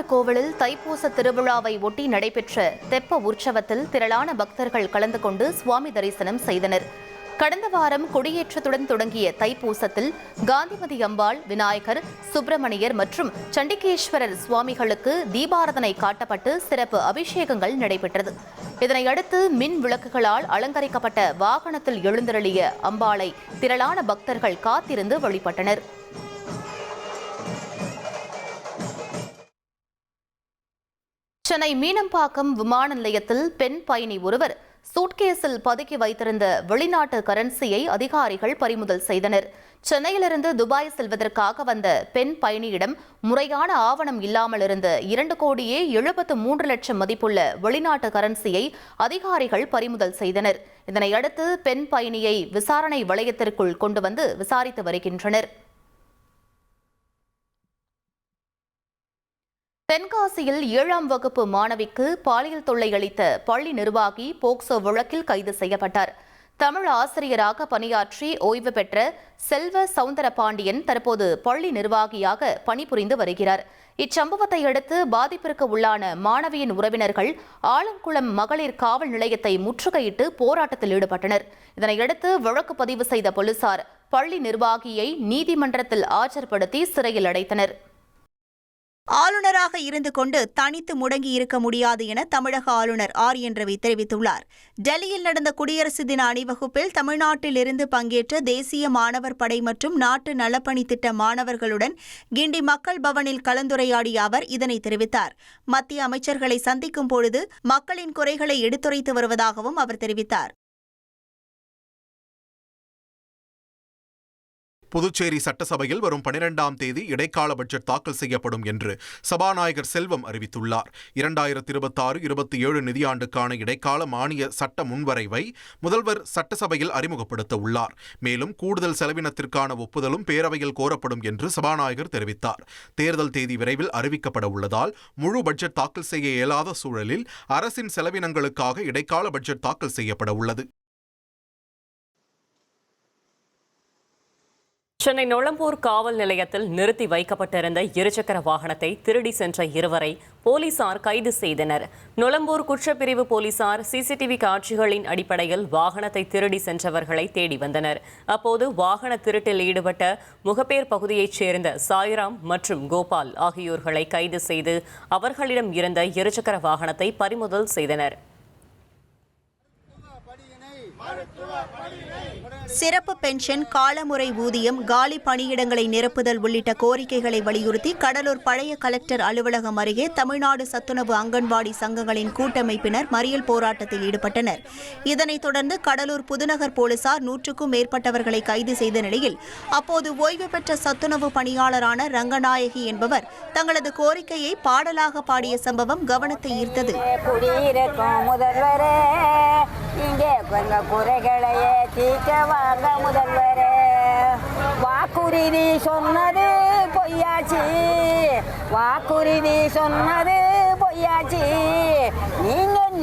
நாகர்கோவிலில் தைப்பூச திருவிழாவை ஒட்டி நடைபெற்ற தெப்ப உற்சவத்தில் திரளான பக்தர்கள் கலந்து கொண்டு சுவாமி தரிசனம் செய்தனர். கடந்த வாரம் கொடியேற்றத்துடன் தொடங்கிய தைப்பூசத்தில் காந்திமதி அம்பாள், விநாயகர், சுப்பிரமணியர் மற்றும் சண்டிகேஸ்வரர் சுவாமிகளுக்கு தீபாராதனை காட்டப்பட்டு சிறப்பு அபிஷேகங்கள் நடைபெற்றது. இதனையடுத்து மின் விளக்குகளால் அலங்கரிக்கப்பட்ட வாகனத்தில் எழுந்தருளிய அம்பாளை திரளான பக்தர்கள் காத்திருந்து வழிபட்டனர். சென்னை மீனம்பாக்கம் விமான நிலையத்தில் பெண் பயணி ஒருவர் சூட்கேஸில் பதுக்கி வைத்திருந்த வெளிநாட்டு கரன்சியை அதிகாரிகள் பறிமுதல் செய்தனர். சென்னையிலிருந்து துபாய் செல்வதற்காக வந்த பெண் பயணியிடம் முறையான ஆவணம் இல்லாமல் இருந்த 2,73,00,000 மதிப்புள்ள வெளிநாட்டு கரன்சியை அதிகாரிகள் பறிமுதல் செய்தனர். இதனையடுத்து பெண் பயணியை விசாரணை வளையத்திற்குள் கொண்டு வந்து விசாரித்து வருகின்றனர். தென்காசியில் 7ஆம் வகுப்பு மாணவிக்கு பாலியல் தொல்லை அளித்த பள்ளி நிர்வாகி போக்சோ வழக்கில் கைது செய்யப்பட்டார். தமிழ் ஆசிரியராக பணியாற்றி ஓய்வு பெற்ற செல்வ சவுந்தரபாண்டியன் தற்போது பள்ளி நிர்வாகியாக பணிபுரிந்து வருகிறார். இச்சம்பவத்தை அடுத்து பாதிப்பிற்கு உள்ளான மாணவியின் உறவினர்கள் ஆலங்குளம் மகளிர் காவல் நிலையத்தை முற்றுகையிட்டு போராட்டத்தில் ஈடுபட்டனர். இதனையடுத்து வழக்கு பதிவு செய்த போலீசார் பள்ளி நிர்வாகியை நீதிமன்றத்தில் ஆஜர்படுத்தி சிறையில் அடைத்தனர். ஆளுநராக இருந்து கொண்டு தனித்து முடங்கி இருக்க முடியாது என தமிழக ஆளுநர் ஆர்.என். ரவி தெரிவித்துள்ளார். டெல்லியில் நடந்த குடியரசு தின அணிவகுப்பில் தமிழ்நாட்டில் இருந்து பங்கேற்ற தேசிய மாணவர் படை மற்றும் நாட்டு நலப்பணி திட்ட மாணவர்களுடன் கிண்டி மக்கள் பவனில் கலந்துரையாடிய அவர் இதனை தெரிவித்தார். மத்திய அமைச்சர்களை சந்திக்கும் பொழுது மக்களின் குறைகளை எடுத்துரைத்து வருவதாகவும் அவர் தெரிவித்தார். புதுச்சேரி சட்டசபையில் வரும் 12ஆம் தேதி இடைக்கால பட்ஜெட் தாக்கல் செய்யப்படும் என்று சபாநாயகர் செல்வம் அறிவித்துள்ளார். 2026-27 நிதியாண்டுக்கான இடைக்கால மானிய சட்ட முன்வரைவை முதல்வர் சட்டசபையில் அறிமுகப்படுத்த உள்ளார். மேலும் கூடுதல் செலவினத்திற்கான ஒப்புதலும் பேரவையில் கோரப்படும் என்று சபாநாயகர் தெரிவித்தார். தேர்தல் தேதி விரைவில் அறிவிக்கப்பட உள்ளதால் முழு பட்ஜெட் தாக்கல் செய்ய இயலாத சூழலில் அரசின் செலவினங்களுக்காக இடைக்கால பட்ஜெட் தாக்கல் செய்யப்பட உள்ளது. சென்னை நொளம்பூர் காவல் நிலையத்தில் நிறுத்தி வைக்கப்பட்டிருந்த இருசக்கர வாகனத்தை திருடி சென்ற இருவரை போலீசார் கைது செய்தனர். நொளம்பூர் குற்றப்பிரிவு போலீசார் சிசிடிவி காட்சிகளின் அடிப்படையில் வாகனத்தை திருடி சென்றவர்களை தேடி வந்தனர். அப்போது வாகன திருட்டில் ஈடுபட்ட முகப்பேர் பகுதியைச் சேர்ந்த சாய்ராம் மற்றும் கோபால் ஆகியோர்களை கைது செய்து அவர்களிடம் இருந்த இருசக்கர வாகனத்தை பறிமுதல் செய்தனர். சிறப்பு பென்ஷன், காலமுறை ஊதியம், காலி பணியிடங்களை நிரப்புதல் உள்ளிட்ட கோரிக்கைகளை வலியுறுத்தி கடலூர் பழைய கலெக்டர் அலுவலகம் அருகே தமிழ்நாடு சத்துணவு அங்கன்வாடி சங்கங்களின் கூட்டமைப்பினர் மறியல் போராட்டத்தில் ஈடுபட்டனர். இதனைத் தொடர்ந்து கடலூர் புதுநகர் போலீசார் 100க்கும் மேற்பட்டவர்களை கைது செய்த நிலையில் அப்போது ஓய்வு பெற்ற சத்துணவு பணியாளரான ரங்கநாயகி என்பவர் தங்களது கோரிக்கையை பாடலாக பாடிய சம்பவம் கவனத்தை ஈர்த்தது. இங்கே கொஞ்சம் குறைகளையே தீர்க்க வாங்க முதல்வரே. வாக்குறுதி சொன்னது பொய்யாச்சு, வாக்குறுதி சொன்னது பொய்யாச்சு.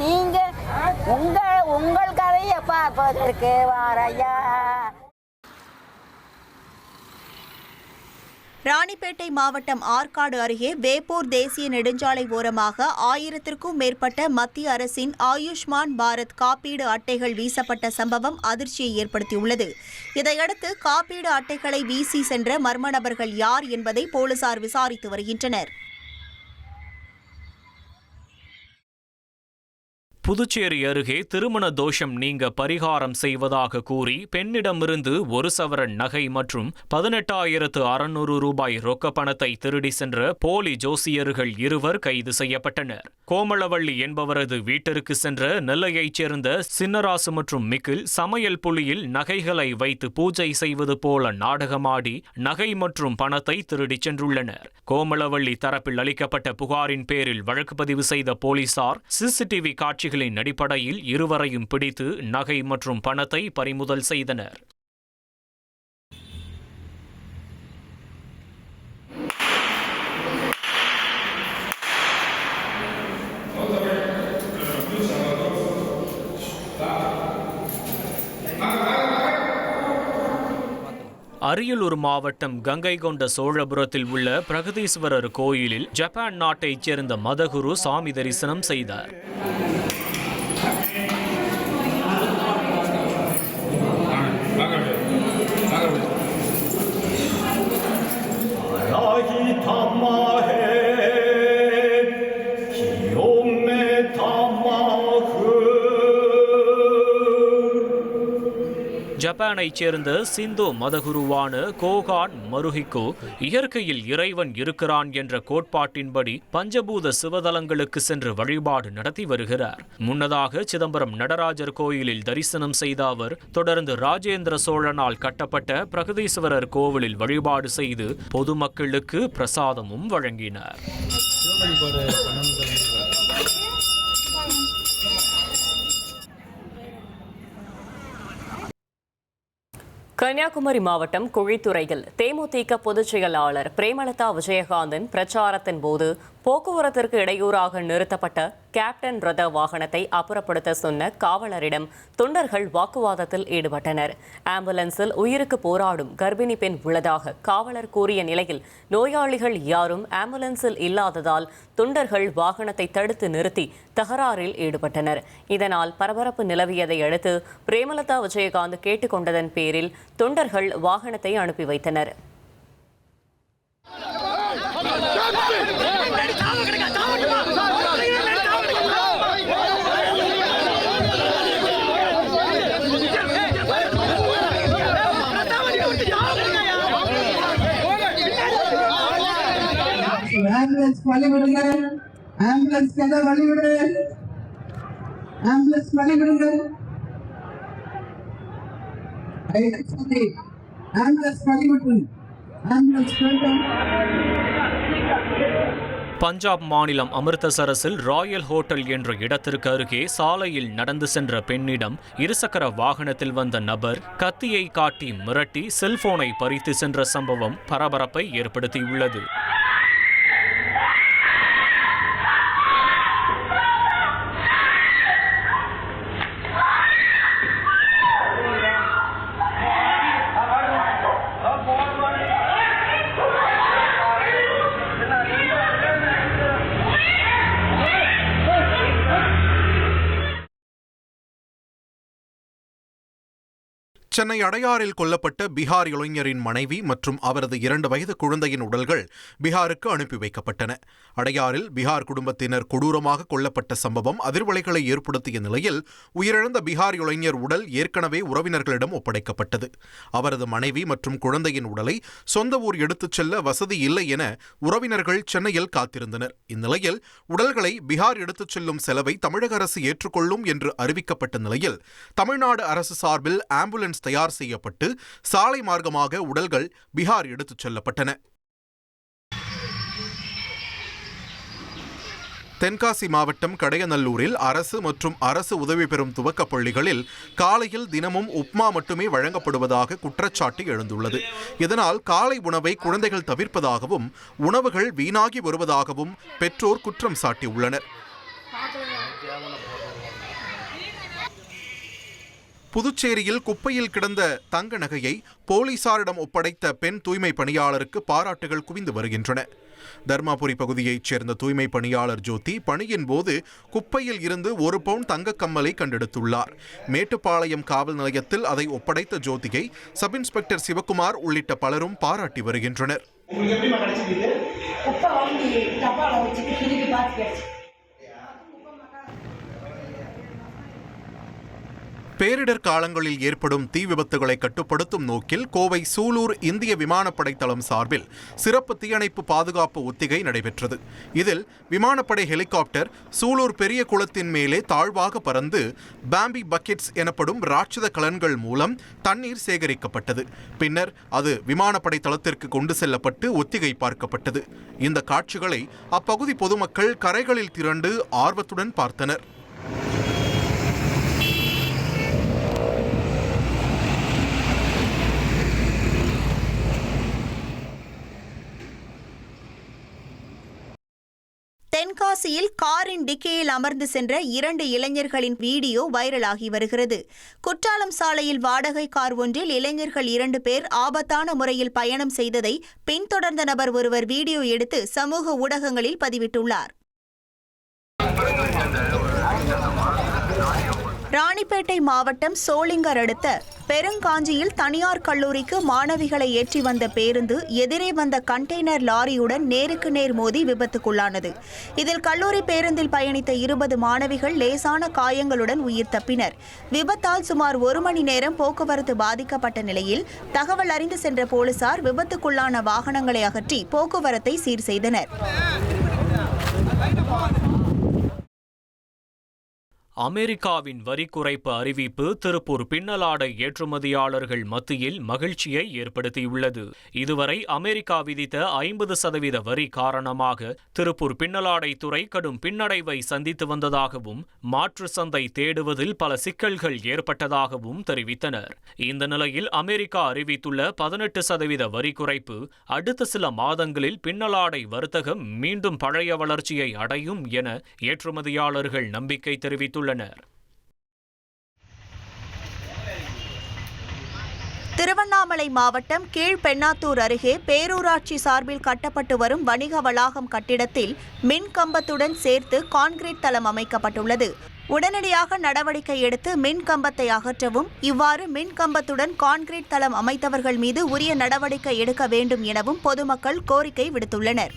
நீங்க உங்கள் கதையை பார்ப்பதற்கு வாரையா. ராணிப்பேட்டை மாவட்டம் ஆற்காடு அருகே வேப்பூர் தேசிய நெடுஞ்சாலை ஓரமாக 1000க்கும் மேற்பட்ட மத்திய அரசின் ஆயுஷ்மான் பாரத் காப்பீடு அட்டைகள் வீசப்பட்ட சம்பவம் அதிர்ச்சியை ஏற்படுத்தியுள்ளது. இதையடுத்து காப்பீடு அட்டைகளை வீசி சென்ற மர்ம நபர்கள் யார் என்பதை போலீசார் விசாரித்து வருகின்றனர். புதுச்சேரி அருகே திருமண தோஷம் நீங்க பரிகாரம் செய்வதாக கூறி பெண்ணிடமிருந்து 1 சவரன் நகை மற்றும் 18,600 ரூபாய் ரொக்க பணத்தை திருடி சென்ற போலி ஜோசியர்கள் 2 கைது செய்யப்பட்டனர். கோமளவள்ளி என்பவரது வீட்டிற்கு சென்ற நெல்லையைச் சேர்ந்த சின்னராசு மற்றும் மிக்கில் சமையல் புலியில் நகைகளை வைத்து பூஜை செய்வது போல நாடகமாடி நகை மற்றும் பணத்தை திருடிச் சென்றுள்ளனர். கோமளவள்ளி தரப்பில் அளிக்கப்பட்ட புகாரின் பேரில் வழக்கு பதிவு செய்த போலீசார் சிசிடிவி காட்சிகளின் அடிப்படையில் 2 பிடித்து நகை மற்றும் பணத்தை பறிமுதல் செய்தனர். அரியலூர் மாவட்டம் கங்கைகொண்ட சோழபுரத்தில் உள்ள பிரகதீஸ்வரர் கோயிலில் ஜப்பான் நாட்டைச் சேர்ந்த மதகுரு சாமி தரிசனம் செய்தார். ஜப்பானைச் சேர்ந்த சிந்தோ மதகுருவான கோகான் மருஹிகோ இயற்கையில் இறைவன் இருக்கிறான் என்ற கோட்பாட்டின்படி பஞ்சபூத சிவதலங்களுக்கு சென்று வழிபாடு நடத்தி வருகிறார். முன்னதாக சிதம்பரம் நடராஜர் கோயிலில் தரிசனம் செய்த அவர் தொடர்ந்து ராஜேந்திர சோழனால் கட்டப்பட்ட பிரகதீஸ்வரர் கோவிலில் வழிபாடு செய்து பொதுமக்களுக்கு பிரசாதமும் வழங்கினார். கன்னியாகுமரி மாவட்டம் குழித்துறையில் தேமுதிக பொதுச் செயலாளர் பிரேமலதா விஜயகாந்தன் பிரச்சாரத்தின் போது போக்குவரத்திற்கு இடையூறாக நிறுத்தப்பட்ட கேப்டன் ரத வாகனத்தை அப்புறப்படுத்த சொன்ன காவலரிடம் தொண்டர்கள் வாக்குவாதத்தில் ஈடுபட்டனர். ஆம்புலன்ஸில் உயிருக்கு போராடும் கர்ப்பிணி பெண் உள்ளதாக காவலர் கூறிய நிலையில் நோயாளிகள் யாரும் ஆம்புலன்ஸில் இல்லாததால் தொண்டர்கள் வாகனத்தை தடுத்து நிறுத்தி தகராறில் ஈடுபட்டனர். இதனால் பரபரப்பு நிலவியதை அடுத்து பிரேமலதா விஜயகாந்த் கேட்டுக்கொண்டதன் பேரில் தொண்டர்கள் வாகனத்தை அனுப்பி வைத்தனர். ஆம்புலன்ஸ் வழிவிடுங்க, ஆம்புலன்ஸ் கதை வழிவிடு, ஆம்புலன்ஸ் வழிவிடுங்க, ஆம்புலன்ஸ் வழிவிடு, ஆம்புலன்ஸ் வேண்டாம். பஞ்சாப் மாநிலம் அமிர்தசரஸில் ராயல் ஹோட்டல் என்ற இடத்திற்கு அருகே சாலையில் நடந்து சென்ற பெண்ணிடம் இருசக்கர வாகனத்தில் வந்த நபர் கத்தியை காட்டி மிரட்டி செல்போனை பறித்து சென்ற சம்பவம் பரபரப்பை ஏற்படுத்தியுள்ளது. சென்னை அடையாறில் கொல்லப்பட்ட பீகார் இளைஞரின் மனைவி மற்றும் அவரது 2 வயது குழந்தையின் உடல்கள் பீகாருக்கு அனுப்பி வைக்கப்பட்டன. அடையாறில் பீகார் குடும்பத்தினர் கொடூரமாக கொல்லப்பட்ட சம்பவம் அதிர்வலைகளை ஏற்படுத்திய நிலையில் உயிரிழந்த பீகார் இளைஞர் உடல் ஏற்கனவே உறவினர்களிடம் ஒப்படைக்கப்பட்டது. அவரது மனைவி மற்றும் குழந்தையின் உடலை சொந்த ஊர் எடுத்துச் செல்ல வசதி இல்லை என உறவினர்கள் சென்னையில் காத்திருந்தனர். இந்நிலையில் உடல்களை பீகார் எடுத்துச் செல்லும் செலவை தமிழக அரசு ஏற்றுக்கொள்ளும் என்று அறிவிக்கப்பட்ட நிலையில் தமிழ்நாடு அரசு சார்பில் ஆம்புலன்ஸ் தயார் செய்யப்பட்டு சாலை மார்க்கமாக உடல்கள் பீகார் எடுத்துச் செல்லப்பட்டன. தென்காசி மாவட்டம் கடையநல்லூரில் அரசு மற்றும் அரசு உதவி பெறும் துவக்கப் பள்ளிகளில் காலையில் தினமும் உப்மா மட்டுமே வழங்கப்படுவதாக குற்றச்சாட்டு எழுந்துள்ளது. இதனால் காலை உணவை குழந்தைகள் தவிர்ப்பதாகவும் உணவுகள் வீணாகி வருவதாகவும் பெற்றோர் குற்றம் சாட்டியுள்ளனர். புதுச்சேரியில் குப்பையில் கிடந்த தங்க நகையை போலீசாரிடம் ஒப்படைத்த பெண் தூய்மை பணியாளருக்கு பாராட்டுகள் குவிந்து வருகின்றன. தர்மாபுரி பகுதியைச் சேர்ந்த தூய்மை பணியாளர் ஜோதி பணியின் போது குப்பையில் இருந்து 1 பவுன் தங்க கம்மலை கண்டெடுத்துள்ளார். மேட்டுப்பாளையம் காவல் நிலையத்தில் அதை ஒப்படைத்த ஜோதியை சப் இன்ஸ்பெக்டர் சிவகுமார் உள்ளிட்ட பலரும் பாராட்டி வருகின்றனர். பேரிடர் காலங்களில் ஏற்படும் தீ விபத்துகளை கட்டுப்படுத்தும் நோக்கில் கோவை சூலூர் இந்திய விமானப்படை தளம் சார்பில் சிறப்பு தீயணைப்பு பாதுகாப்பு ஒத்திகை நடைபெற்றது. இதில் விமானப்படை ஹெலிகாப்டர் சூலூர் பெரிய குளத்தின் மேலே தாழ்வாக பறந்து பாம்பி பக்கெட்ஸ் எனப்படும் ராட்சத கலன்கள் மூலம் தண்ணீர் சேகரிக்கப்பட்டது. பின்னர் அது விமானப்படை தளத்திற்கு கொண்டு செல்லப்பட்டு ஒத்திகை பார்க்கப்பட்டது. இந்த காட்சிகளை அப்பகுதி பொதுமக்கள் கரைகளில் திரண்டு ஆர்வத்துடன் பார்த்தனர். தென்காசி காசியில் காரின் டிக்கியில் அமர்ந்து சென்ற 2 இளைஞர்களின் வீடியோ வைரலாகி வருகிறது. குற்றாலம் சாலையில் வாடகை கார் ஒன்றில் இளைஞர்கள் 2 பேர் ஆபத்தான முறையில் பயணம் செய்ததை பின்தொடர்ந்த நபர் ஒருவர் வீடியோ எடுத்து சமூக ஊடகங்களில் பதிவிட்டுள்ளார். ராணிப்பேட்டை மாவட்டம் சோளிங்கர் அடுத்த பெருங்காஞ்சியில் தனியார் கல்லூரிக்கு மாணவிகளை ஏற்றி வந்த பேருந்து எதிரே வந்த கண்டெய்னர் லாரியுடன் நேருக்கு நேர் மோதி விபத்துக்குள்ளானது. இதில் கல்லூரி பேருந்தில் பயணித்த 20 மாணவிகள் லேசான காயங்களுடன் உயிர் தப்பினர். விபத்தால் சுமார் 1 மணி நேரம் போக்குவரத்து பாதிக்கப்பட்ட நிலையில் தகவல் அறிந்து சென்ற போலீசார் விபத்துக்குள்ளான வாகனங்களை அகற்றி போக்குவரத்தை சீர் செய்தனர். அமெரிக்காவின் வரி குறைப்பு அறிவிப்பு திருப்பூர் பின்னலாடை ஏற்றுமதியாளர்கள் மத்தியில் மகிழ்ச்சியை ஏற்படுத்தியுள்ளது. இதுவரை அமெரிக்கா விதித்த 50% வரி காரணமாக திருப்பூர் பின்னலாடை துறை கடும் பின்னடைவை சந்தித்து வந்ததாகவும் மாற்று சந்தை தேடுவதில் பல சிக்கல்கள் ஏற்பட்டதாகவும் தெரிவித்தனர். இந்த நிலையில் அமெரிக்கா அறிவித்துள்ள 18% வரி குறைப்பு அடுத்த சில மாதங்களில் பின்னலாடை வர்த்தகம் மீண்டும் பழைய வளர்ச்சியை அடையும் என ஏற்றுமதியாளர்கள் நம்பிக்கை தெரிவித்துள்ளனர். திருவண்ணாமலை மாவட்டம் கீழ்பெண்ணாத்தூர் அருகே பேரூராட்சி சார்பில் கட்டப்பட்டு வரும் வணிக வளாகம் கட்டிடத்தில் மின் கம்பத்துடன் சேர்த்து கான்கிரீட் தளம் அமைக்கப்பட்டுள்ளது. உடனடியாக நடவடிக்கை எடுத்து மின் கம்பத்தை அகற்றவும், இவ்வாறு மின் கம்பத்துடன் கான்கிரீட் தளம் அமைத்தவர்கள் மீது உரிய நடவடிக்கை எடுக்க வேண்டும் எனவும் பொதுமக்கள் கோரிக்கை விடுத்துள்ளனர்.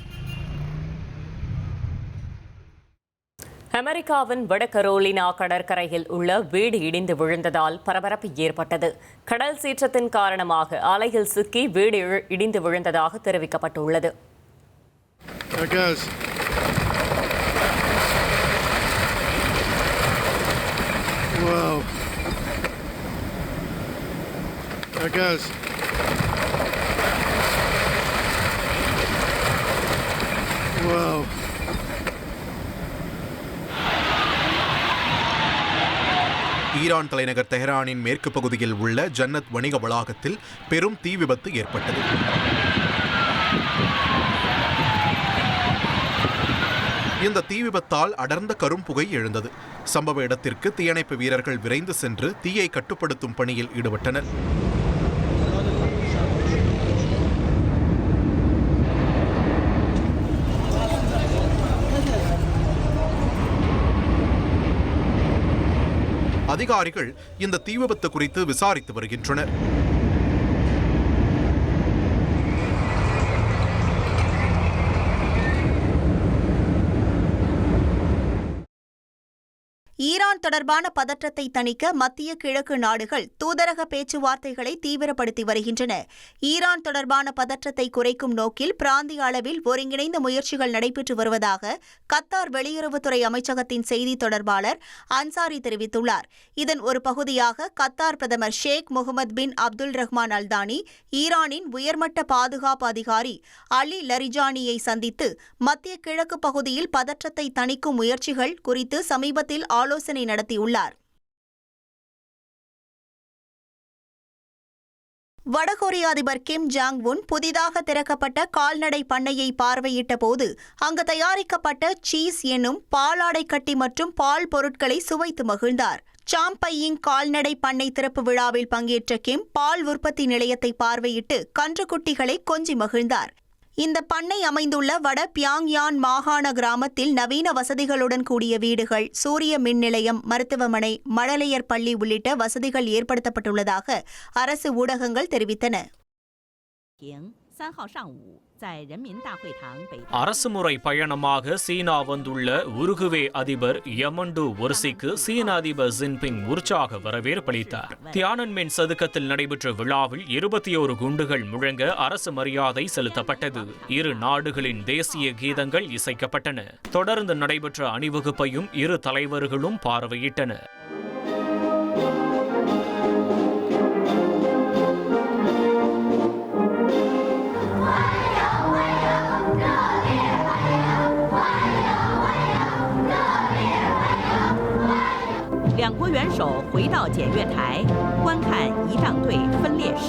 அமெரிக்காவின் வட கரோலினா கடற்கரையில் உள்ள வீடு இடிந்து விழுந்ததால் பரபரப்பு ஏற்பட்டது. கடல் சீற்றத்தின் காரணமாக அலையில் சிக்கி வீடு இடிந்து விழுந்ததாக தெரிவிக்கப்பட்டுள்ளது. ஈரான் தலைநகர் தெஹ்ரானின் மேற்கு பகுதியில் உள்ள ஜன்னத் வணிக வளாகத்தில் பெரும் தீ விபத்து ஏற்பட்டது. இந்த தீ விபத்தால் அடர்ந்த கரும்புகை எழுந்தது. சம்பவ இடத்திற்கு தீயணைப்பு வீரர்கள் விரைந்து சென்று தீயை கட்டுப்படுத்தும் பணியில் ஈடுபட்டனர். அதிகாரிகள் இந்த தீ விபத்து குறித்து விசாரித்து வருகின்றனர். ஈரான் தொடர்பான பதற்றத்தை தணிக்க மத்திய கிழக்கு நாடுகள் தூதரக பேச்சுவார்த்தைகளை தீவிரப்படுத்தி வருகின்றன. ஈரான் தொடர்பான பதற்றத்தை குறைக்கும் நோக்கில் பிராந்திய அளவில் ஒருங்கிணைந்த முயற்சிகள் நடைபெற்று வருவதாக கத்தார் வெளியுறவுத்துறை அமைச்சகத்தின் செய்தி தொடர்பாளர் அன்சாரி தெரிவித்துள்ளார். இதன் ஒரு பகுதியாக கத்தார் பிரதமர் ஷேக் முகமது பின் அப்துல் ரஹ்மான் அல்தானி ஈரானின் உயர்மட்ட பாதுகாப்பு அதிகாரி அலி லரிஜானியை சந்தித்து மத்திய கிழக்கு பகுதியில் பதற்றத்தை தணிக்கும் முயற்சிகள் குறித்து சமீபத்தில் ஆலோசனை நடத்தியுள்ளார். வடகொரிய அதிபர் கிம் ஜாங் உன் புதிதாக திறக்கப்பட்ட கால்நடை பண்ணையை பார்வையிட்ட போது அங்கு தயாரிக்கப்பட்ட சீஸ் என்னும் பாலாடை கட்டி மற்றும் பால் பொருட்களை சுவைத்து மகிழ்ந்தார். சாம்பையிங் கால்நடை பண்ணை திறப்பு விழாவில் பங்கேற்ற கிம் பால் உற்பத்தி நிலையத்தை பார்வையிட்டு கன்றுக்குட்டிகளை கொஞ்சி மகிழ்ந்தார். இந்த பண்ணை அமைந்துள்ள வட பியாங்யான் மாகாண கிராமத்தில் நவீன வசதிகளுடன் கூடிய வீடுகள், சூரிய மின் நிலையம், மருத்துவமனை, மழலையர் பள்ளி உள்ளிட்ட வசதிகள் ஏற்படுத்தப்பட்டுள்ளதாக அரசு ஊடகங்கள் தெரிவித்தன. அரசுமுறை பயணமாக சீனா வந்துள்ள உருகுவே அதிபர் யமண்டு ஒர்சிக்கு சீன அதிபர் ஜின்பிங் உற்சாக வரவேற்பளித்தார். தியானன்மென் சதுக்கத்தில் நடைபெற்ற விழாவில் 21 குண்டுகள் முழங்க அரசு மரியாதை செலுத்தப்பட்டது. இரு நாடுகளின் தேசிய கீதங்கள் இசைக்கப்பட்டன. தொடர்ந்து நடைபெற்ற அணிவகுப்பையும் இரு தலைவர்களும் பார்வையிட்டனர்.两国元首回到检阅台，观看仪仗队分列式。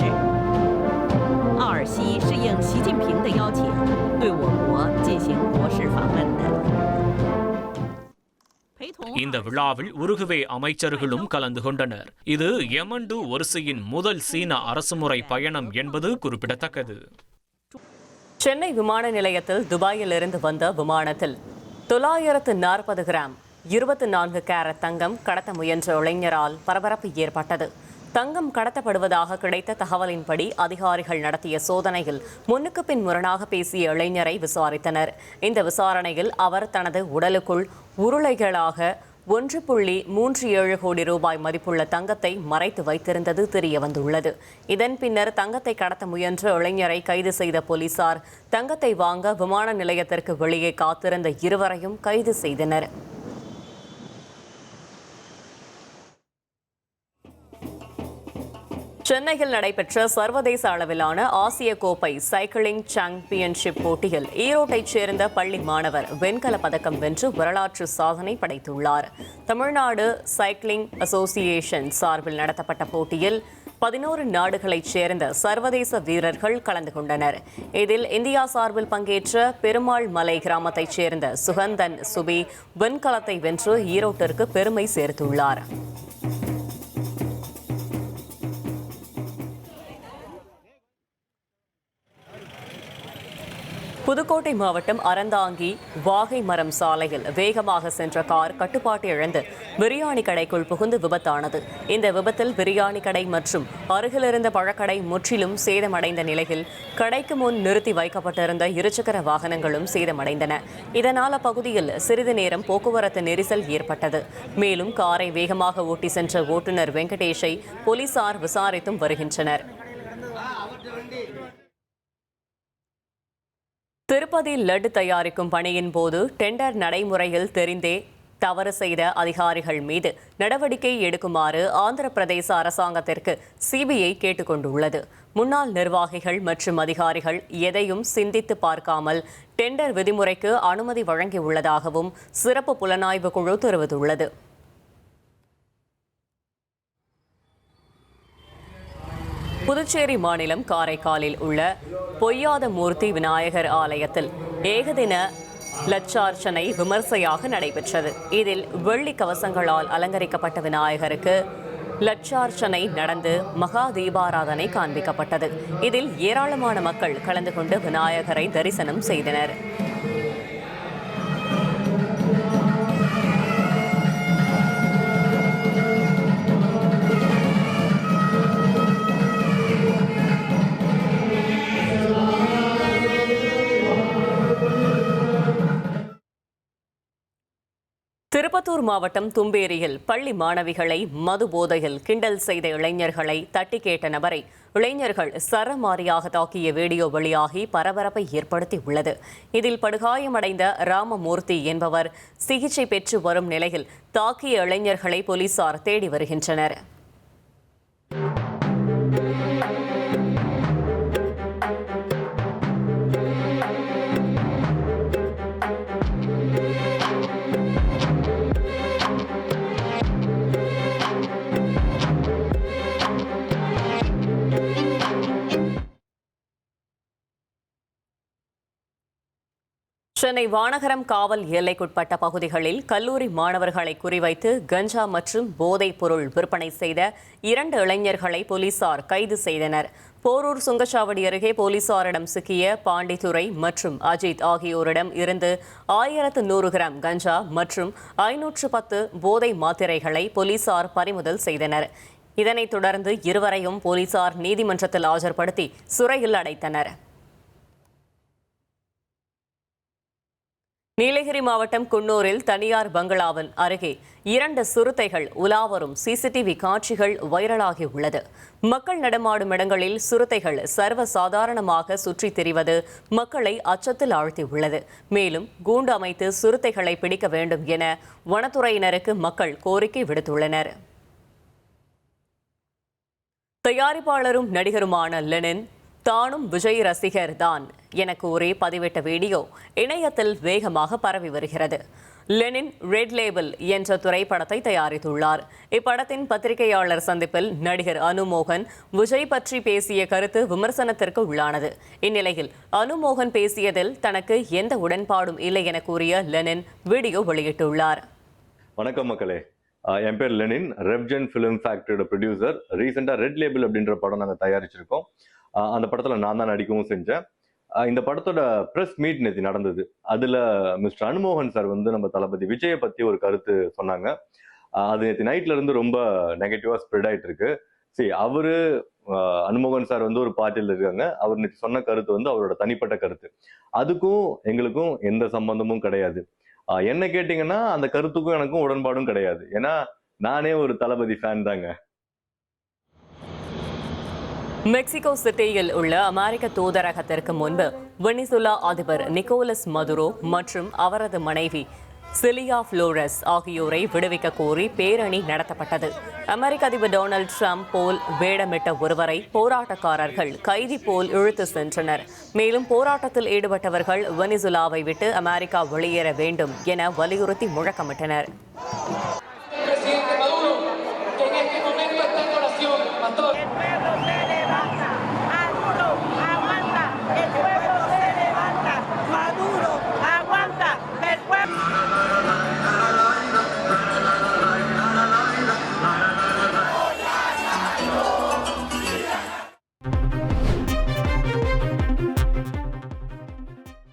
奥尔西是应习近平的邀请，对我国进行国事访问的。இந்த விழாவில் உருகுவே அமைச்சர்களும் கலந்து கொண்டனர். இது எமண்டு ஒரிசியின் முதல் சீன அரசுமுறை பயணம் என்பது குறிப்பிடத்தக்கது. சென்னை விமான நிலையத்தில் துபாயில் இருந்து வந்த விமானத்தில் 940 கிராம் 24 கேரட் தங்கம் கடத்த முயன்ற இளைஞரால் பரபரப்பு ஏற்பட்டது. தங்கம் கடத்தப்படுவதாக கிடைத்த தகவலின்படி அதிகாரிகள் நடத்திய சோதனையில் முன்னுக்கு பின் முரணாக பேசிய இளைஞரை விசாரித்தனர். இந்த விசாரணையில் அவர் தனது உடலுக்குள் உருளைகளாக 1.37 கோடி ரூபாய் மதிப்புள்ள தங்கத்தை மறைத்து வைத்திருந்தது தெரியவந்துள்ளது. இதன் பின்னர் தங்கத்தை கடத்த முயன்ற இளைஞரை கைது செய்த போலீசார் தங்கத்தை வாங்க விமான நிலையத்திற்கு வெளியே காத்திருந்த இருவரையும் கைது செய்தனர். சென்னையில் நடைபெற்ற சர்வதேச அளவிலான ஆசிய கோப்பை சைக்கிளிங் சாம்பியன்ஷிப் போட்டியில் ஈரோட்டைச் சேர்ந்த பள்ளி மாணவர் வெண்கலப் பதக்கம் வென்று வரலாற்று சாதனை படைத்துள்ளார். தமிழ்நாடு சைக்கிளிங் அசோசியேஷன் சார்பில் நடத்தப்பட்ட போட்டியில் 11 நாடுகளைச் சேர்ந்த சர்வதேச வீரர்கள் கலந்து கொண்டனர். இதில் இந்தியா சார்பில் பங்கேற்ற பெருமாள் மலை கிராமத்தைச் சேர்ந்த சுகந்தன் சுபி வெண்கலத்தை வென்று ஈரோட்டிற்கு பெருமை சேர்த்துள்ளார். புதுக்கோட்டை மாவட்டம் அறந்தாங்கி வாகை மரம் சாலையில் வேகமாக சென்ற கார் கட்டுப்பாட்டை இழந்து பிரியாணி கடைக்குள் புகுந்து விபத்தானது. இந்த விபத்தில் பிரியாணி கடை மற்றும் அருகிலிருந்த பழக்கடை முற்றிலும் சேதமடைந்த நிலையில் கடைக்கு முன் நிறுத்தி வைக்கப்பட்டிருந்த இருசக்கர வாகனங்களும் சேதமடைந்தன. இதனால் அப்பகுதியில் சிறிது நேரம் போக்குவரத்து நெரிசல் ஏற்பட்டது. மேலும் காரை வேகமாக ஓட்டி சென்ற ஓட்டுநர் வெங்கடேஷை போலீசார் விசாரித்தும் வருகின்றனர். திருப்பதி லட்டு தயாரிக்கும் பணியின் போது டெண்டர் நடைமுறையில் தெரிந்தே தவறு செய்த அதிகாரிகள் மீது நடவடிக்கை எடுக்குமாறு ஆந்திர பிரதேச அரசாங்கத்திற்கு சிபிஐ கேட்டுக்கொண்டுள்ளது. முன்னாள் நிர்வாகிகள் மற்றும் அதிகாரிகள் எதையும் சிந்தித்து பார்க்காமல் டெண்டர் விதிமுறைக்கு அனுமதி வழங்கியுள்ளதாகவும் சிறப்பு புலனாய்வு குழு தெரிவித்துள்ளது. புதுச்சேரி மாநிலம் காரைக்காலில் உள்ள பொய்யாத மூர்த்தி விநாயகர் ஆலயத்தில் ஏகதின லட்சார்ச்சனை விமர்சையாக நடைபெற்றது. இதில் வெள்ளி கவசங்களால் அலங்கரிக்கப்பட்ட விநாயகருக்கு லட்சார்ச்சனை நடந்து மகா தீபாராதனை காண்பிக்கப்பட்டது. இதில் ஏராளமான மக்கள் கலந்து கொண்டு விநாயகரை தரிசனம் செய்தனர். திருப்பத்தூர் மாவட்டம் தும்பேரியில் பள்ளி மாணவிகளை மது போதையில் கிண்டல் செய்த இளைஞர்களை தட்டி கேட்ட நபரை இளைஞர்கள் சரமாரியாக தாக்கிய வீடியோ வெளியாகி பரபரப்பை ஏற்படுத்தியுள்ளது. இதில் படுகாயமடைந்த ராமமூர்த்தி என்பவர் சிகிச்சை பெற்று வரும் நிலையில் தாக்கிய இளைஞர்களை போலீசார் தேடி வருகின்றனர். சென்னை வானகரம் காவல் எல்லைக்குட்பட்ட பகுதிகளில் கல்லூரி மாணவர்களை குறிவைத்து கஞ்சா மற்றும் போதைப் பொருள் விற்பனை செய்த 2 இளைஞர்களை போலீசார் கைது செய்தனர். போரூர் சுங்கச்சாவடி அருகே போலீசாரிடம் சிக்கிய பாண்டித்துரை மற்றும் அஜித் ஆகியோரிடம் இருந்து 1100 கிராம் கஞ்சா மற்றும் 510 போதை மாத்திரைகளை போலீசார் பறிமுதல் செய்தனர். இதனைத் தொடர்ந்து இருவரையும் போலீசார் நீதிமன்றத்தில் ஆஜர்படுத்தி சிறையில் அடைத்தனர். நீலகிரி மாவட்டம் குன்னூரில் தனியார் பங்களாவின் அருகே 2 சிறுத்தைகள் உலாவரும் சிசிடிவி காட்சிகள் வைரலாகி உள்ளது. மக்கள் நடமாடும் இடங்களில் சிறுத்தைகள் சர்வசாதாரணமாக சுற்றித் திரிவது மக்களை அச்சத்தில் ஆழ்த்தியுள்ளது. மேலும் கூண்டு அமைத்து சிறுத்தைகளை பிடிக்க வேண்டும் என வனத்துறையினருக்கு மக்கள் கோரிக்கை விடுத்துள்ளனர். தயாரிப்பாளரும் நடிகருமான லெனின் தானும் விஜய் ரசிகர் தான் என கூறி பதிவிட்ட வீடியோ இணையத்தில் வேகமாக பரவி வருகிறது. லெனின் ரெட் லேபிள் என்ற திரைப்படத்தை தயாரித்துள்ளார். இப்படத்தின் பத்திரிகையாளர் சந்திப்பில் நடிகர் அனுமோகன் விஜய் பற்றி பேசிய கருத்து விமர்சனத்திற்கு உள்ளானது. இந்நிலையில் அனுமோகன் பேசியதில் தனக்கு எந்த உடன்பாடும் இல்லை என கூறிய லெனின் வீடியோ வெளியிட்டுள்ளார். வணக்கம் மக்களே, என் பேர் லெனின், ரெவ்ஜென் ஃபிலிம் ஃபேக்டரியோட ப்ரொடியூசர். ரீசெண்டாக ரெட் லேபிள் அப்படின்ற படம் நாங்கள் தயாரிச்சிருக்கோம். அந்த படத்தில் நான் தான் நடிக்கவும் செஞ்சேன். இந்த படத்தோட ப்ரெஸ் மீட் நேற்று நடந்தது. அதில் மிஸ்டர் அனுமோகன் சார் வந்து நம்ம தளபதி விஜயை பற்றி ஒரு கருத்து சொன்னாங்க. அது நேற்று நைட்ல இருந்து ரொம்ப நெகட்டிவாக ஸ்ப்ரெட் ஆகிட்டு இருக்கு. சரி, அவரு அனுமோகன் சார் வந்து ஒரு பார்ட்டியில் இருக்காங்க. அவர் நேற்று சொன்ன கருத்து வந்து அவரோட தனிப்பட்ட கருத்து. அதுக்கும் எங்களுக்கும் எந்த சம்பந்தமும் கிடையாது. என்ன கேட்டிங்கன்னா அந்த கருத்துக்கும் எனக்கும் உடன்பாடும் கிடையாது. ஏன்னா நானே ஒரு தளபதி ஃபேன் தாங்க. மெக்சிகோ சிட்டியில் உள்ள அமெரிக்க தூதரகத்திற்கு முன்பு வெனிசுலா அதிபர் நிக்கோலஸ் மதுரோ மற்றும் அவரது மனைவி சிலியா ஃப்ளோரஸ் ஆகியோரை விடுவிக்க கோரி பேரணி நடத்தப்பட்டது. அமெரிக்க அதிபர் டொனால்ட் ட்ரம்ப் போல் வேடமிட்ட ஒருவரை போராட்டக்காரர்கள் கைதி போல் இழுத்து சென்றனர். மேலும் போராட்டத்தில் ஈடுபட்டவர்கள் வெனிசுலாவை விட்டு அமெரிக்கா வெளியேற வேண்டும் என வலியுறுத்தி முழக்கமிட்டனர்.